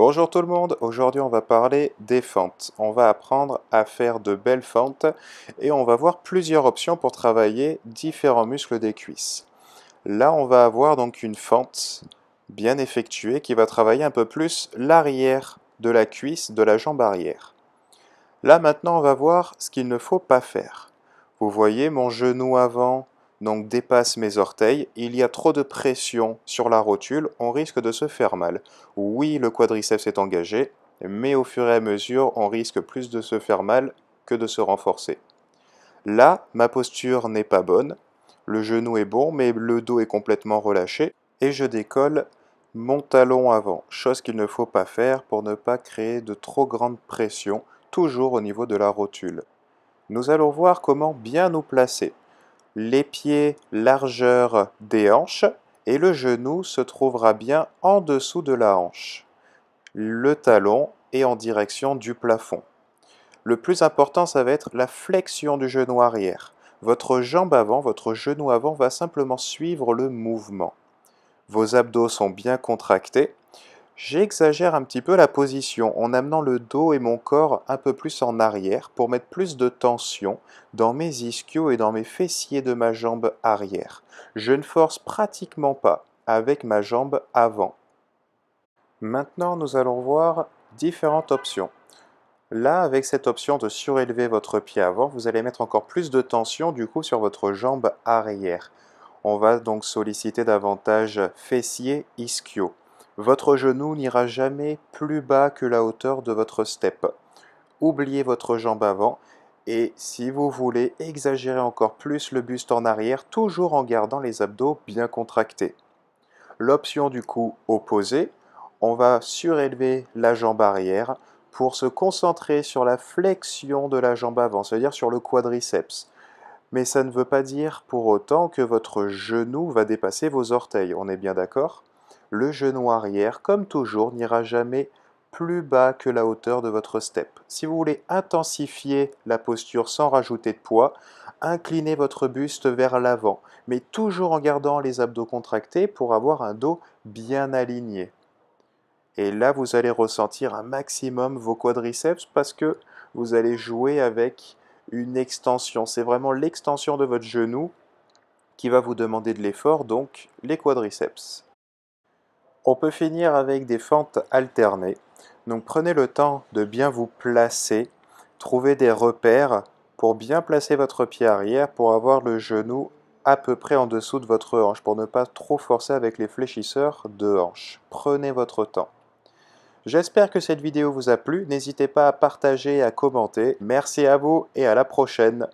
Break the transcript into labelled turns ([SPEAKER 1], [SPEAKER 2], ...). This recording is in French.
[SPEAKER 1] Bonjour tout le monde, aujourd'hui on va parler des fentes. On va apprendre à faire de belles fentes et on va voir plusieurs options pour travailler différents muscles des cuisses. Là on va avoir donc une fente bien effectuée qui va travailler un peu plus l'arrière de la cuisse, de la jambe arrière. Là maintenant on va voir ce qu'il ne faut pas faire. Vous voyez mon genou avant donc dépasse mes orteils, il y a trop de pression sur la rotule, on risque de se faire mal. Oui, le quadriceps est engagé, mais au fur et à mesure, on risque plus de se faire mal que de se renforcer. Là, ma posture n'est pas bonne, le genou est bon, mais le dos est complètement relâché, et je décolle mon talon avant, chose qu'il ne faut pas faire pour ne pas créer de trop grande pression, toujours au niveau de la rotule. Nous allons voir comment bien nous placer. Les pieds largeur des hanches et le genou se trouvera bien en dessous de la hanche. Le talon est en direction du plafond. Le plus important, ça va être la flexion du genou arrière. Votre jambe avant, votre genou avant va simplement suivre le mouvement. Vos abdos sont bien contractés. J'exagère un petit peu la position en amenant le dos et mon corps un peu plus en arrière pour mettre plus de tension dans mes ischios et dans mes fessiers de ma jambe arrière. Je ne force pratiquement pas avec ma jambe avant. Maintenant, nous allons voir différentes options. Là, avec cette option de surélever votre pied avant, vous allez mettre encore plus de tension du coup sur votre jambe arrière. On va donc solliciter davantage fessiers, ischio. Votre genou n'ira jamais plus bas que la hauteur de votre step. Oubliez votre jambe avant et si vous voulez exagérer encore plus le buste en arrière, toujours en gardant les abdos bien contractés. L'option du coup opposée, on va surélever la jambe arrière pour se concentrer sur la flexion de la jambe avant, c'est-à-dire sur le quadriceps. Mais ça ne veut pas dire pour autant que votre genou va dépasser vos orteils, on est bien d'accord? Le genou arrière, comme toujours, n'ira jamais plus bas que la hauteur de votre step. Si vous voulez intensifier la posture sans rajouter de poids, inclinez votre buste vers l'avant, mais toujours en gardant les abdos contractés pour avoir un dos bien aligné. Et là, vous allez ressentir un maximum vos quadriceps parce que vous allez jouer avec une extension. C'est vraiment l'extension de votre genou qui va vous demander de l'effort, donc les quadriceps. On peut finir avec des fentes alternées. Donc prenez le temps de bien vous placer, trouvez des repères pour bien placer votre pied arrière pour avoir le genou à peu près en dessous de votre hanche, pour ne pas trop forcer avec les fléchisseurs de hanche. Prenez votre temps. J'espère que cette vidéo vous a plu, n'hésitez pas à partager et à commenter. Merci à vous et à la prochaine.